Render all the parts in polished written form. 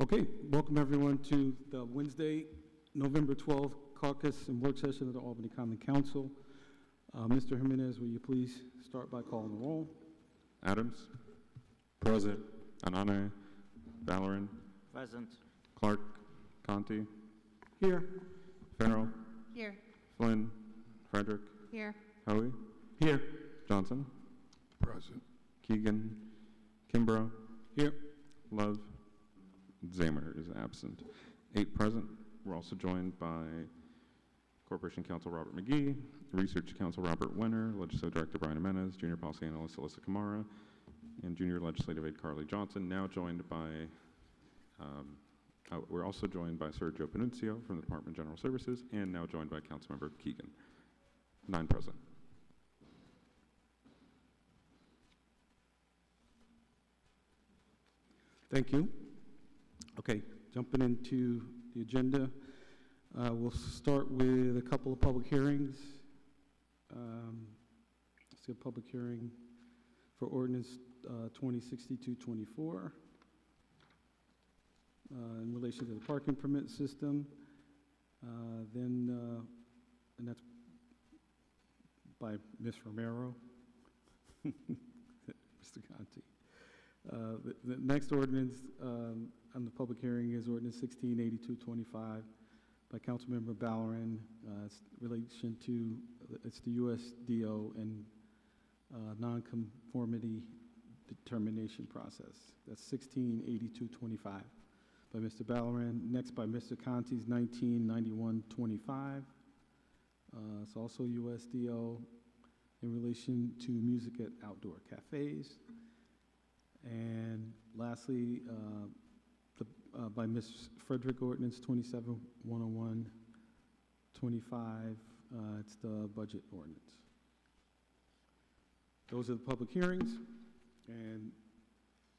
Okay, welcome everyone to the Wednesday, November 12th Caucus and Work Session of the Albany Common Council. Mr. Jimenez, will you please start by calling the roll? Adams. Present. Anane. Valorant. Present. Clark. Conti. Here. Farrell. Here. Flynn. Frederick. Here. Hoey. Here. Johnson. Present. Keegan. Kimbrough. Here. Love. Zamer is absent. 8 present. We're also joined by Corporation Counsel Robert McGee, Research Counsel Robert Wenner, Legislative Director Brian Jimenez, Junior Policy Analyst Alyssa Kamara, and Junior Legislative Aide Carly Johnson. Now joined by, we're also joined by Sergio Panunzio from the Department of General Services, and now joined by Councilmember Keegan. 9 present. Thank you. Okay, jumping into the agenda, we'll start with a couple of public hearings. Let's see, a public hearing for ordinance 2062-24 in relation to the parking permit system. And that's by Ms. Romero, Mr. Conti. The next ordinance on the public hearing is ordinance 1682-25 by Councilmember Ballerin. It's relation to it's the USDO and non-conformity determination process. That's 1682-25 by Mr. Ballerin. Next by Mr. Conti's 1991-25. It's also USDO in relation to music at outdoor cafes. And lastly, by Ms. Frederick, ordinance 27-101-25, it's the budget ordinance. Those are the public hearings, and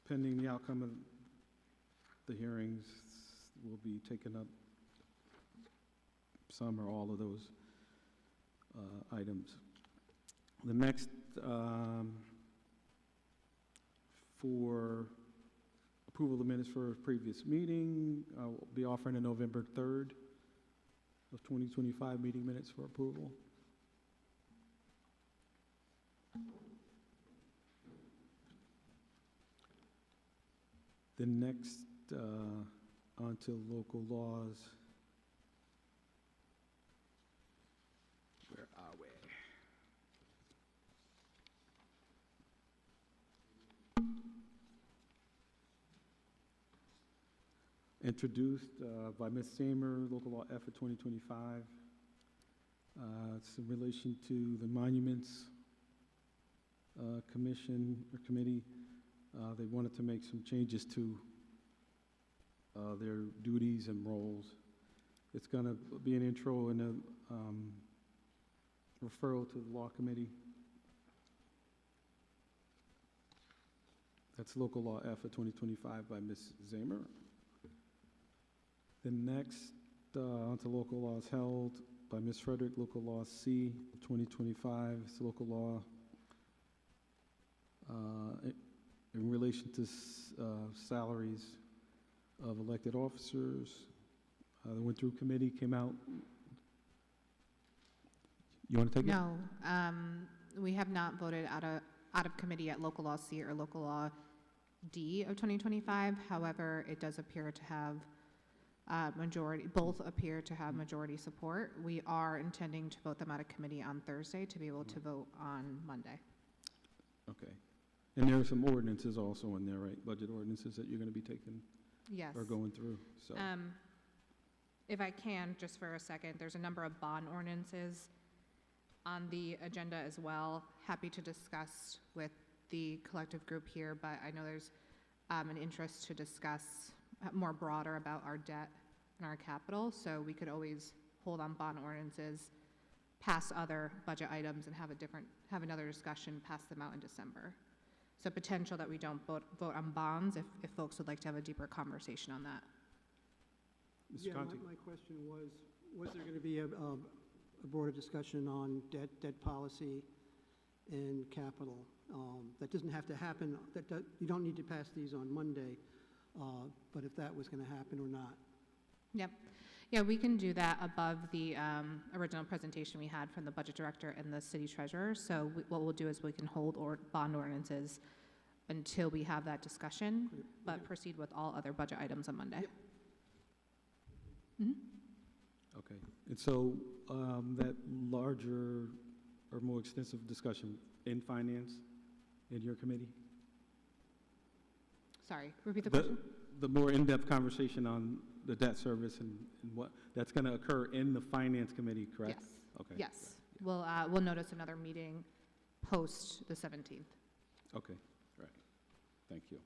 pending the outcome of the hearings, we'll be taking up some or all of those items. The next for approval of the minutes for a previous meeting, I'll be offering a November 3rd of 2025 meeting minutes for approval. The next on to local laws. Where are we? Introduced by Ms. Zamer, Local Law F of 2025. It's in relation to the Monuments Commission or Committee. They wanted to make some changes to their duties and roles. It's going to be an intro and a referral to the Law Committee. That's Local Law F of 2025 by Ms. Zamer. The next onto local laws held by Ms. Frederick, Local Law C of 2025. It's local law in relation to salaries of elected officers. They went through committee, came out. You want to take it? No, we have not voted out of committee at Local Law C or Local Law D of 2025. However, it does appear to have both appear to have majority support. We are intending to vote them out of committee on Thursday to be able to vote on Monday. Okay. And there are some ordinances also in there, right? Budget ordinances that you're going to be taking Yes. or going through. So. If I can, just for a second, there's a number of bond ordinances on the agenda as well. Happy to discuss with the collective group here, but I know there's an interest to discuss more broader about our debt and our capital, so we could always hold on bond ordinances, pass other budget items, and have another discussion, pass them out in December. So potential that we don't vote on bonds if folks would like to have a deeper conversation on that. Mr. Conti? My question was there going to be a broader discussion on debt policy and capital? That doesn't have to happen. You don't need to pass these on Monday. but if that was going to happen or not. Yep. Yeah, we can do that above the original presentation we had from the budget director and the city treasurer. So what we'll do is we can hold bond ordinances until we have that discussion, but proceed with all other budget items on Monday. Yep. Mhm. Okay. And so that larger or more extensive discussion in finance, in your committee? Sorry, repeat the question? The more in-depth conversation on the debt service and what, that's going to occur in the finance committee, correct? Yes. Okay. Yes. We'll notice another meeting post the 17th. Okay, all right. Thank you.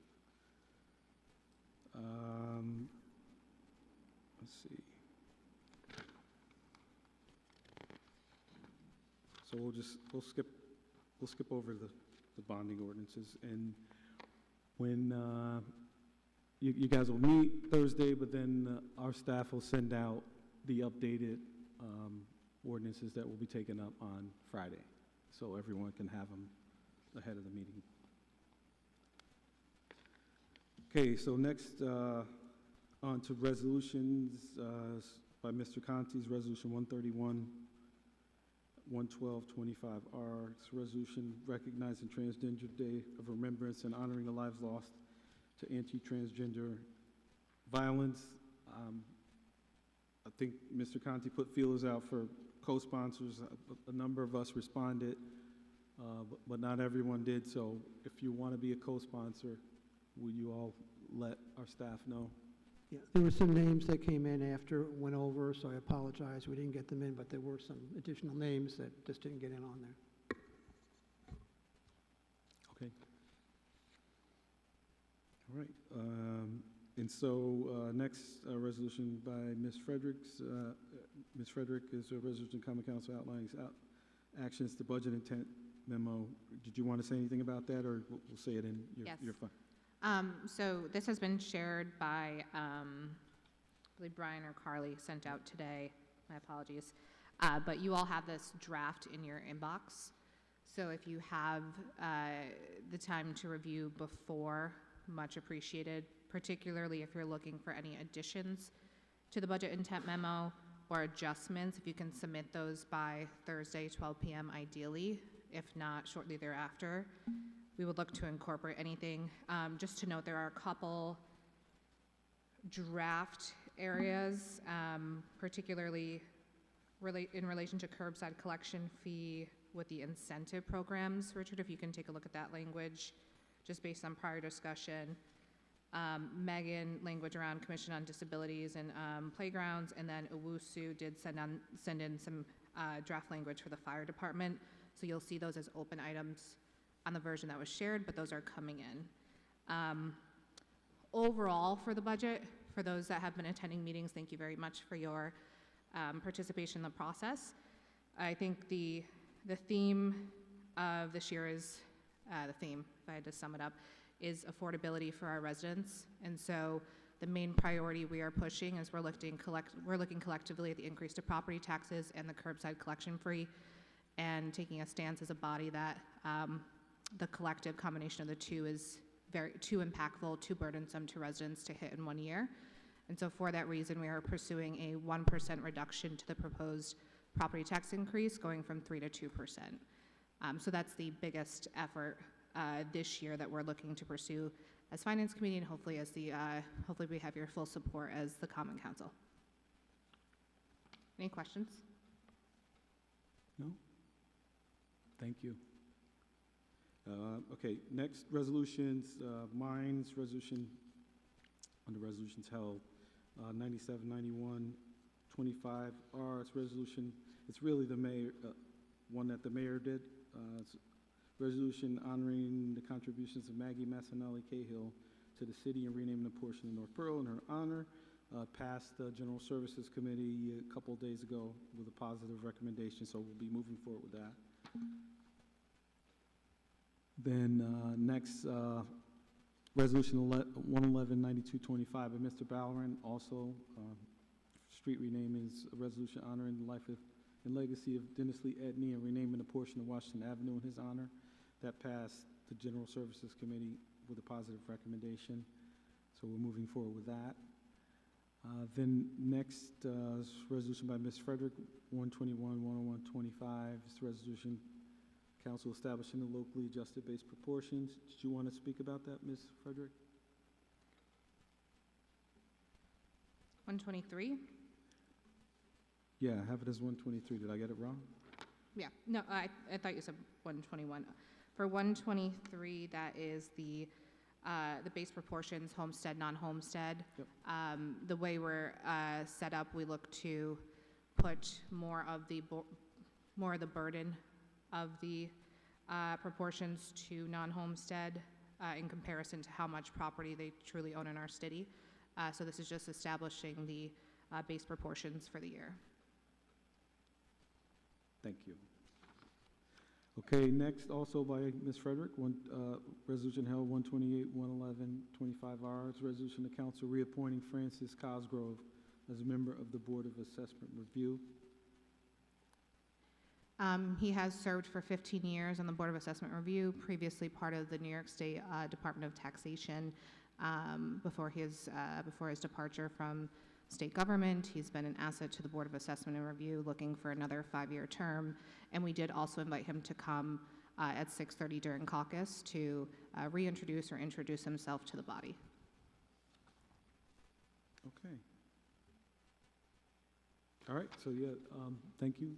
Let's see. So we'll skip over the bonding ordinances, and when you guys will meet Thursday, but then our staff will send out the updated ordinances that will be taken up on Friday, so everyone can have them ahead of the meeting. Okay, so next on to resolutions by Mr. Conti's Resolution 131, 11225R. It's a resolution recognizing Transgender Day of Remembrance and honoring the lives lost to anti-transgender violence. I think Mr. Conti put feelers out for co-sponsors. A number of us responded, but not everyone did. So if you want to be a co-sponsor, will you all let our staff know? Yeah, there were some names that came in after it went over, so I apologize. We didn't get them in, but there were some additional names that just didn't get in on there. Okay. All right. And so next resolution by Ms. Fredericks. Ms. Frederick is a resolution Common Council outlining actions to budget intent memo. Did you want to say anything about that, or we'll say it in your file? So this has been shared by, I believe Brian or Carly sent out today. My apologies. But you all have this draft in your inbox. So if you have the time to review before, much appreciated, particularly if you're looking for any additions to the budget intent memo or adjustments. If you can submit those by Thursday, 12 p.m. ideally, if not shortly thereafter. We would look to incorporate anything. Just to note, there are a couple draft areas, particularly in relation to curbside collection fee with the incentive programs. Richard, if you can take a look at that language, just based on prior discussion. Megan, language around Commission on Disabilities and Playgrounds, and then Owusu did send in some draft language for the fire department. So you'll see those as open items on the version that was shared, but those are coming in. Overall for the budget, for those that have been attending meetings, thank you very much for your participation in the process. I think the theme of this year is, the theme, if I had to sum it up, is affordability for our residents. And so the main priority we are pushing is we're looking collectively at the increase to property taxes and the curbside collection fee, and taking a stance as a body that the collective combination of the two is too impactful, too burdensome to residents to hit in 1 year. And so for that reason, we are pursuing a 1% reduction to the proposed property tax increase, going from 3% to 2%. So that's the biggest effort this year that we're looking to pursue as Finance Committee, and hopefully as hopefully we have your full support as the Common Council. Any questions? No? Thank you. Okay, next resolutions, mine's resolution, under resolutions held, 9791 25R. It's resolution, it's really the mayor, one that the mayor did. It's resolution honoring the contributions of Maggie Massanelli Cahill to the city and renaming a portion of North Pearl in her honor. Passed the General Services Committee a couple of days ago with a positive recommendation, so we'll be moving forward with that. Then next, resolution 111-9225 by Mr. Ballerin, also street renaming is a resolution honoring the life and legacy of Dennis Lee Edney and renaming a portion of Washington Avenue in his honor. That passed the General Services Committee with a positive recommendation. So we're moving forward with that. Then next, is resolution by Ms. Frederick, 121-101-25. It's the resolution council establishing the locally adjusted base proportions. Did you want to speak about that, Ms. Frederick? 123? Yeah, I have it as 123. Did I get it wrong? Yeah, no, I thought you said 121. For 123, that is the base proportions, homestead, non-homestead. Yep. The way we're set up, we look to put more of the burden of the proportions to non-homestead in comparison to how much property they truly own in our city. So this is just establishing the base proportions for the year. Thank you. Okay, next, also by Ms. Frederick, resolution held 128-111-25R. It's a resolution the council reappointing Francis Cosgrove as a member of the Board of Assessment Review. He has served for 15 years on the Board of Assessment Review, previously part of the New York State Department of Taxation. Before his departure from state government, he's been an asset to the Board of Assessment and Review, looking for another 5-year term. And we did also invite him to come at 6:30 during caucus to reintroduce or introduce himself to the body. Okay. All right, so yeah, thank you.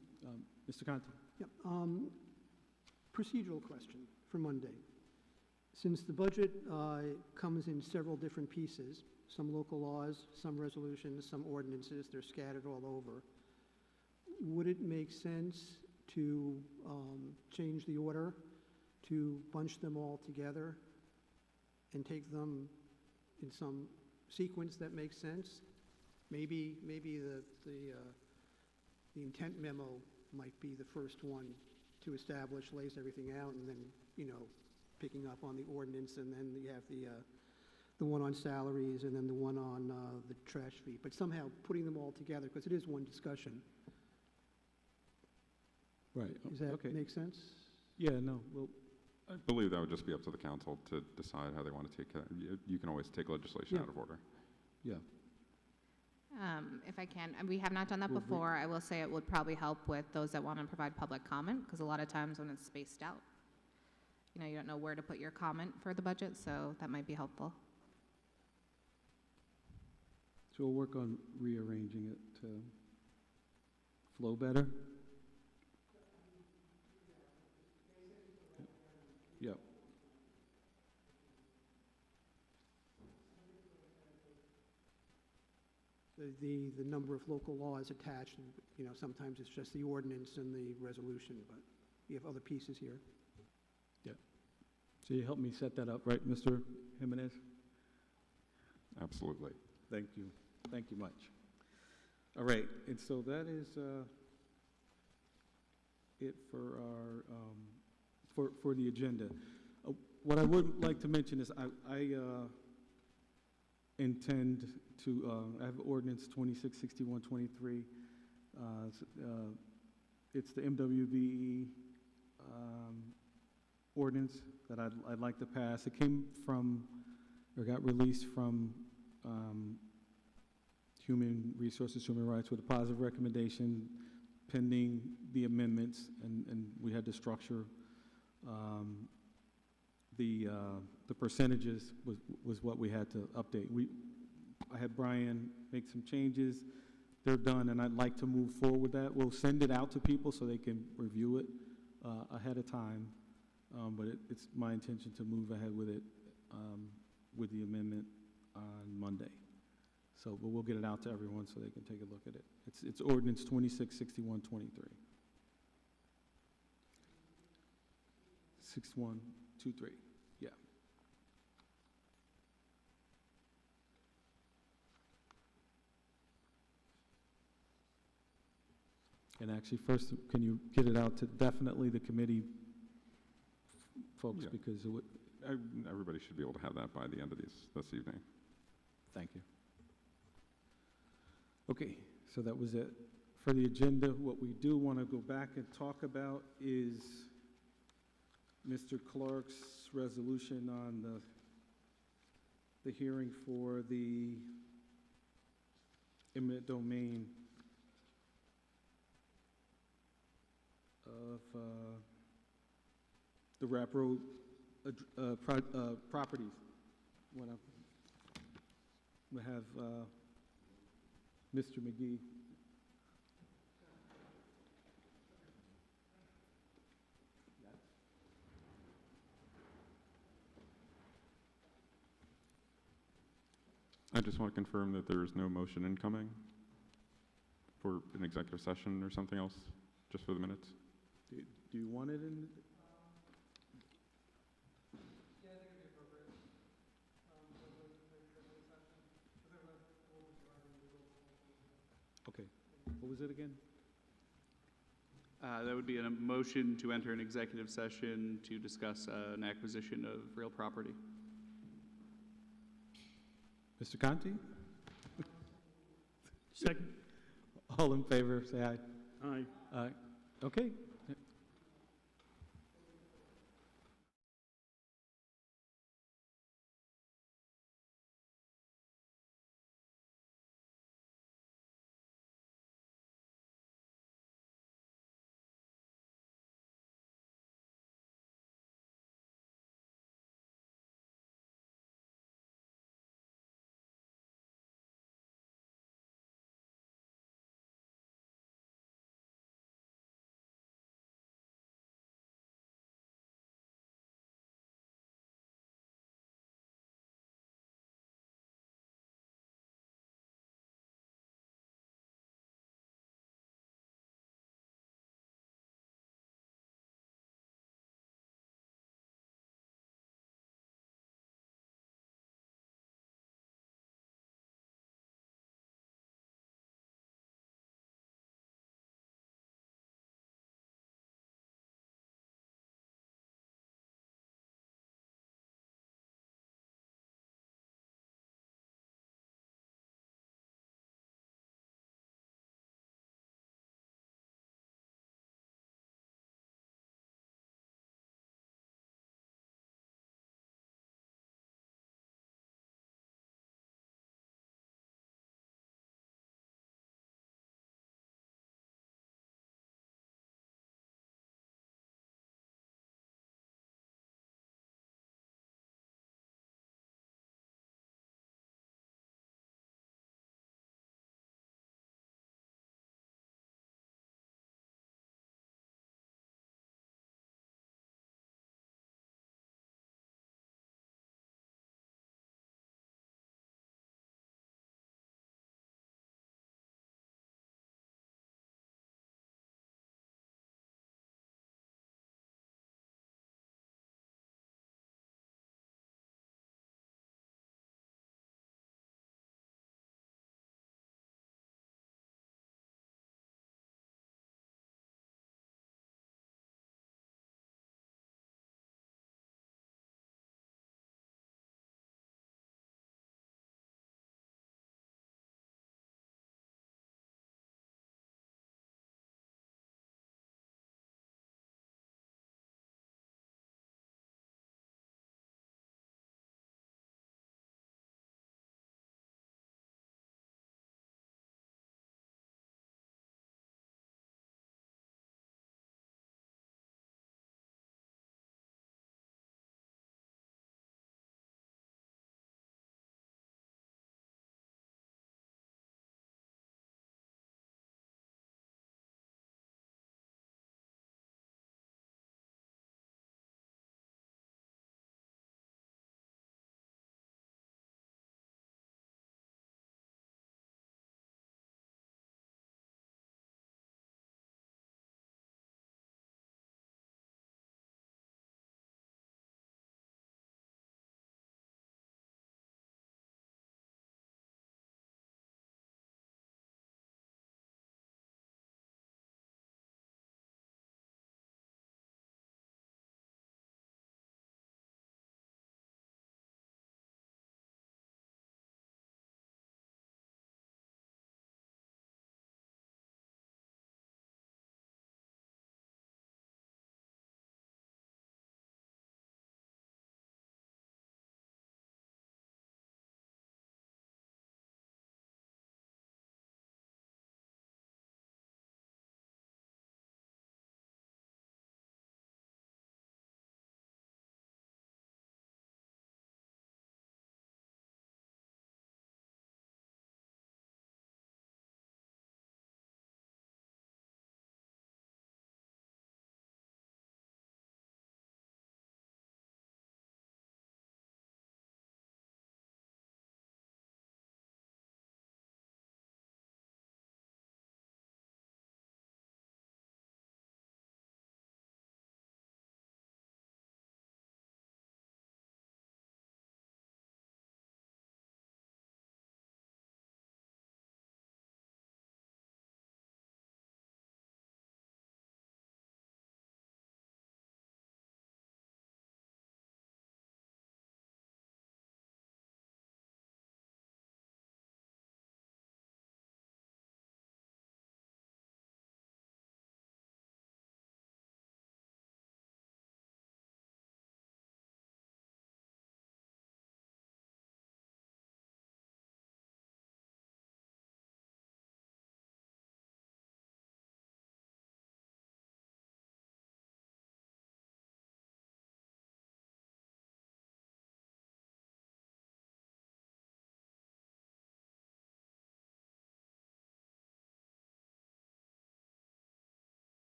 Mr. Conti. Yep. Procedural question for Monday. Since the budget comes in several different pieces, some local laws, some resolutions, some ordinances, they're scattered all over, would it make sense to change the order, to bunch them all together and take them in some sequence that makes sense? Maybe the intent memo might be the first one to establish, lays everything out, and then, picking up on the ordinance, and then you have the one on salaries, and then the one on the trash fee, but somehow putting them all together, because it is one discussion. Right. Does that okay. make sense? Yeah, no, well, I believe that would just be up to the council to decide how they want to take it. You can always take legislation Yeah. out of order. yeah. If I can, and we have not done that Well, before. I will say it would probably help with those that want to provide public comment, because a lot of times when it's spaced out, you don't know where to put your comment for the budget, so that might be helpful. So we'll work on rearranging it to flow better. Yep. The number of local laws attached, sometimes it's just the ordinance and the resolution, but you have other pieces here. So you help me set that up, right, Mr. Jimenez? Absolutely. Thank you. Thank you much. All right, and so that is it for our for the agenda. What I would like to mention is I intend to I have ordinance 266123. It's the MWBE ordinance that I'd like to pass. It came from, or got released from Human Resources, Human Rights with a positive recommendation pending the amendments, and we had to structure the percentages was what we had to update. I had Brian make some changes. They're done, and I'd like to move forward with that. We'll send it out to people so they can review it ahead of time, but it's my intention to move ahead with it with the amendment on Monday. So, but we'll get it out to everyone so they can take a look at it. It's ordinance 266123. 6123, yeah. And actually, first, can you get it out to definitely the committee folks, Yeah. because it would, Everybody should be able to have that by the end of this evening. thank you. Okay, so that was it. For the agenda, what we do want to go back and talk about is Mr. Clark's resolution on the hearing for the eminent domain of the Rap Road properties. We have Mr. McGee. I just want to confirm that there is no motion incoming for an executive session or something else, just for the minutes. Do you want it in? Okay. What was it again? That would be a motion to enter an executive session to discuss an acquisition of real property. Mr. Conti? Second. All in favor, say aye. Aye. Aye. Okay.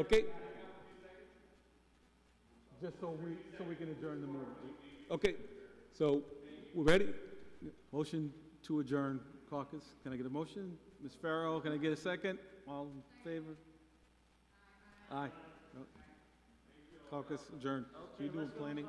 Okay? Just so we can adjourn the meeting. Okay, so we're ready? Motion to adjourn caucus. Can I get a motion? Ms. Farrell, can I get a second? All in favor? Aye. No. Caucus adjourned. Can you do planning?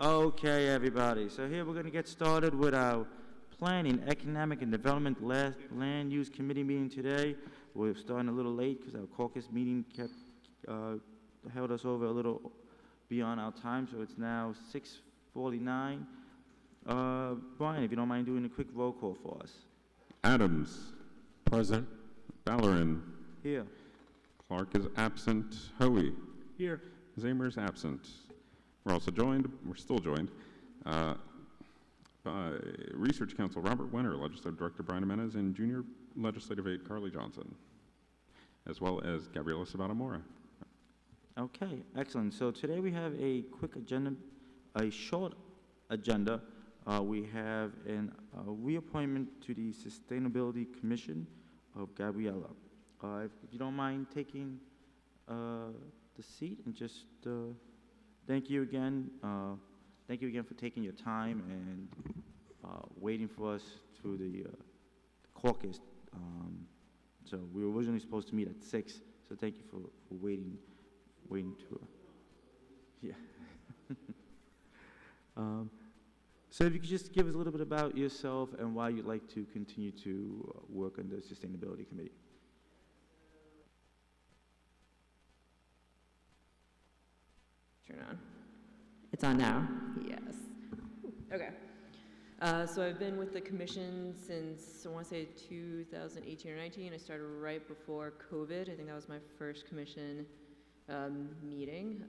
Okay, everybody. So here we're going to get started with our Planning, Economic, and Development Land Use Committee meeting today. We're starting a little late because our caucus meeting held us over a little beyond our time, so it's now 6:49. Brian, if you don't mind doing a quick roll call for us. Adams. Present. Ballerin. Here. Clark is absent. Hoey. Here. Zamer is absent. We're still joined by Research Council Robert Wenner, Legislative Director Brian Jimenez, and Junior Legislative Aide Carly Johnson, as well as Gabriela Sabata-Mora. Okay, excellent. So today we have a quick agenda, a short agenda. We have a reappointment to the Sustainability Commission of Gabriela. If you don't mind taking the seat and just thank you again. Thank you again for taking your time and waiting for us through the caucus. So we were originally supposed to meet at 6, so thank you for waiting to, yeah. So if you could just give us a little bit about yourself and why you'd like to continue to work on the Sustainability Committee. Turn on. It's on now? Yes. Okay. So I've been with the commission since, I want to say 2018 or 19. I started right before COVID. I think that was my first commission meeting.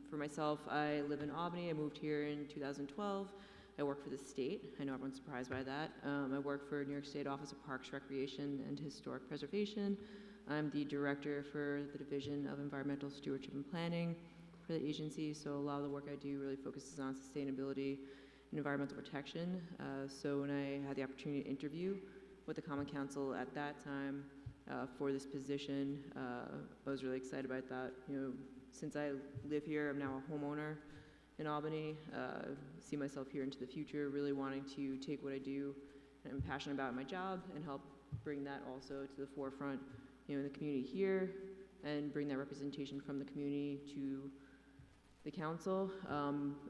For myself, I live in Albany. I moved here in 2012. I work for the state. I know everyone's surprised by that. I work for New York State Office of Parks, Recreation, and Historic Preservation. I'm the director for the Division of Environmental Stewardship and Planning for the agency, so a lot of the work I do really focuses on sustainability and environmental protection. So when I had the opportunity to interview with the Common Council at that time for this position, I was really excited about that. You know, since I live here, I'm now a homeowner in Albany, see myself here into the future, really wanting to take what I do and I'm passionate about in my job and help bring that also to the forefront, you know, in the community here, and bring that representation from the community to the council,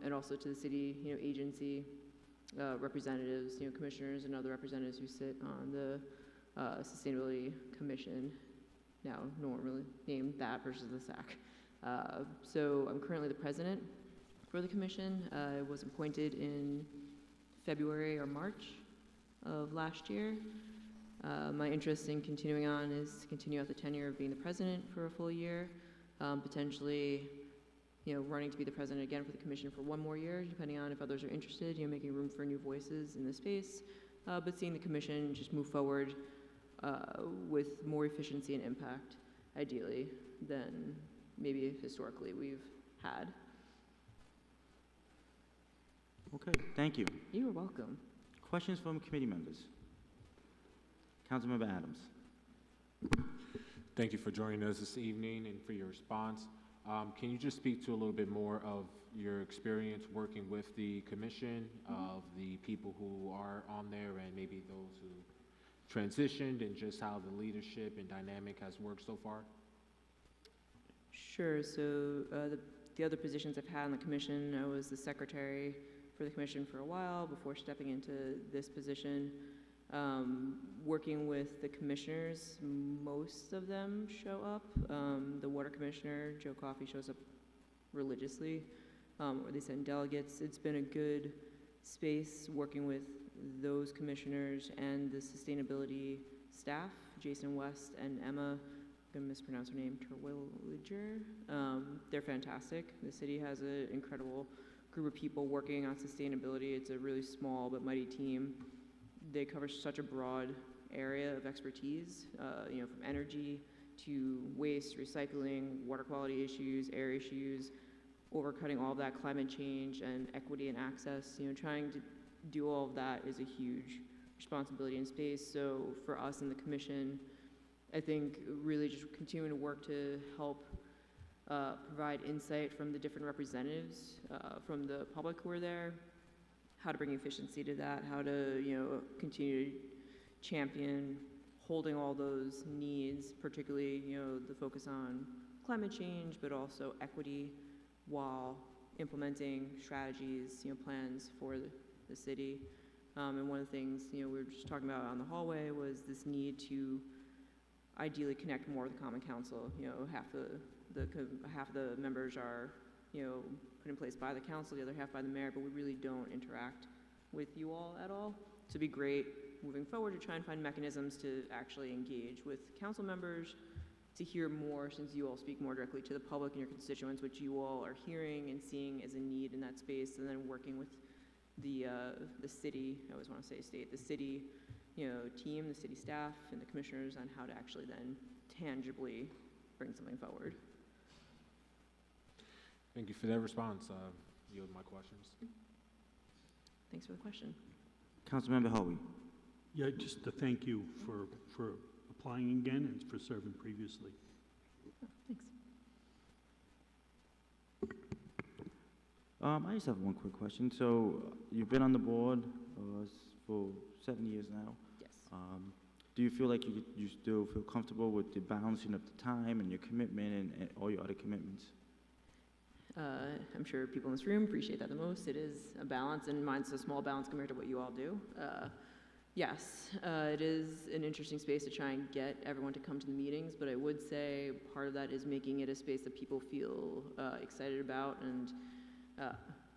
and also to the city, you know, agency representatives, you know, commissioners and other representatives who sit on the Sustainability Commission, now normally named that versus the SAC. So I'm currently the president for the commission. I was appointed in February or March of last year. My interest in continuing on is to continue out the tenure of being the president for a full year, potentially, you know, running to be the president again for the commission for one more year, depending on if others are interested, you know, making room for new voices in the space, but seeing the commission just move forward with more efficiency and impact, ideally, than maybe historically we've had. Okay, thank you. You are welcome. Questions from committee members? Councilmember Adams. Thank you for joining us this evening and for your response. Can you just speak to a little bit more of your experience working with the commission, of the people who are on there and maybe those who transitioned, and just how the leadership and dynamic has worked so far? Sure. So the other positions I've had on the commission, I was the secretary for the commission for a while before stepping into this position. Working with the commissioners, most of them show up. The water commissioner, Joe Coffey, shows up religiously, or they send delegates. It's been a good space working with those commissioners and the sustainability staff, Jason West and Emma, I'm gonna mispronounce her name, Terwilliger. They're fantastic. The city has an incredible group of people working on sustainability. It's a really small but mighty team. They cover such a broad area of expertise, you know, from energy to waste, recycling, water quality issues, air issues, overcutting all of that, climate change and equity and access. You know, trying to do all of that is a huge responsibility in space. So for us in the commission, I think really just continuing to work to help provide insight from the different representatives, from the public who are there, how to bring efficiency to that, how to, you know, continue to champion holding all those needs, particularly, you know, the focus on climate change, but also equity, while implementing strategies, plans for the city. And one of the things, we were just talking about on the hallway was this need to ideally connect more with the Common Council. Half the members are, put in place by the council, the other half by the mayor, but we really don't interact with you all at all. So it'd be great moving forward to try and find mechanisms to actually engage with council members, to hear more, since you all speak more directly to the public and your constituents, which you all are hearing and seeing as a need in that space, and then working with the city, I always want to say state, the city, team, the city staff, and the commissioners on how to actually then tangibly bring something forward. Thank you for that response. Yield my questions. Thanks for the question. Councilmember Howie. Yeah, just to thank you for applying again and for serving previously. Oh, thanks. I just have one quick question. So you've been on the board for 7 years now. Yes. Do you feel like you still feel comfortable with the balancing of the time and your commitment and all your other commitments? I'm sure people in this room appreciate that the most. It is a balance, and mine's a small balance compared to what you all do. Yes, it is an interesting space to try and get everyone to come to the meetings, but I would say part of that is making it a space that people feel excited about and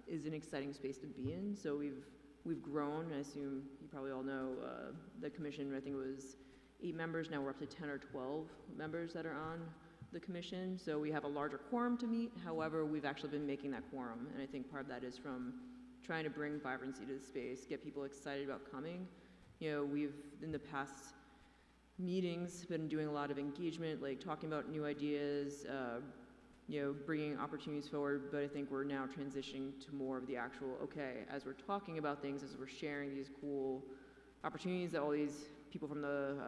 is an exciting space to be in. So we've grown. I assume you probably all know the commission, I think it was 8 members. Now we're up to 10 or 12 members that are on the commission. So we have a larger quorum to meet. However, we've actually been making that quorum. And I think part of that is from trying to bring vibrancy to the space, get people excited about coming. We've, in the past meetings, been doing a lot of engagement, like talking about new ideas, bringing opportunities forward, but I think we're now transitioning to more of the actual, okay, as we're talking about things, as we're sharing these cool opportunities that all these people from the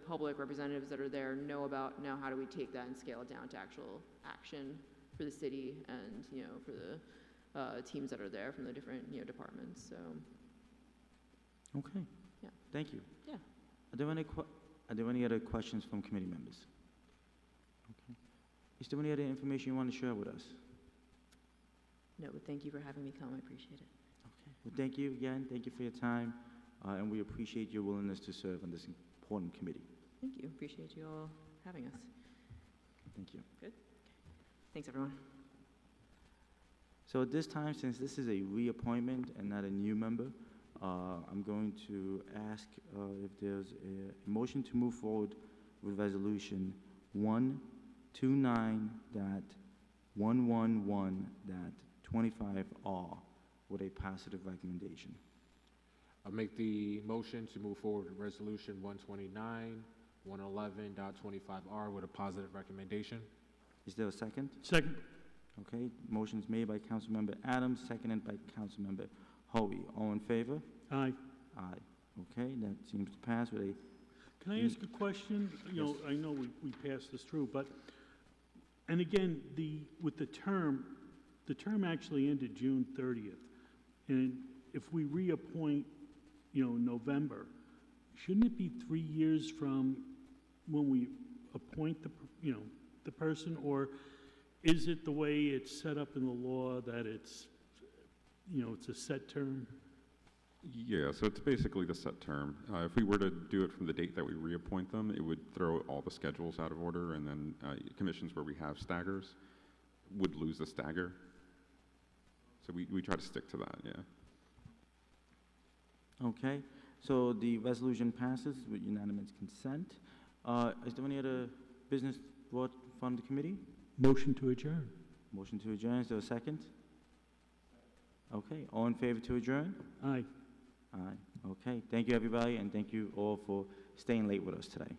public representatives that are there know about, now how do we take that and scale it down to actual action for the city and, for the teams that are there from the different, departments, so. Okay. Yeah. Thank you. Yeah. Are there any other questions from committee members? Okay. Is there any other information you want to share with us? No, but thank you for having me come. I appreciate it. Okay. Well, thank you again. Thank you for your time, and we appreciate your willingness to serve on this important committee. Thank you. Appreciate you all having us. Thank you. Good. Thanks, everyone. So at this time, since this is a reappointment and not a new member, I'm going to ask if there's a motion to move forward with resolution 129.111.25R with a positive recommendation. I'll make the motion to move forward with resolution 129.111.25R with a positive recommendation. Is there a second? Second. Okay, motion's made by Councilmember Adams, seconded by Councilmember Hoey. All in favor? Aye. Aye. Okay, that seems to pass with a... Can I ask a question? Yes. I know we passed this through, but, and again, with the term actually ended June 30th. And if we reappoint, in November, shouldn't it be 3 years from when we appoint the person? Or is it the way it's set up in the law that it's a set term? Yeah, so it's basically the set term. If we were to do it from the date that we reappoint them, it would throw all the schedules out of order, and then commissions where we have staggers would lose the stagger. So we try to stick to that, yeah. Okay, so the resolution passes with unanimous consent. Is there any other business brought from the committee? Motion to adjourn. Motion to adjourn, is there a second? Okay, all in favor to adjourn? Aye. Aye. Okay, thank you everybody, and thank you all for staying late with us today.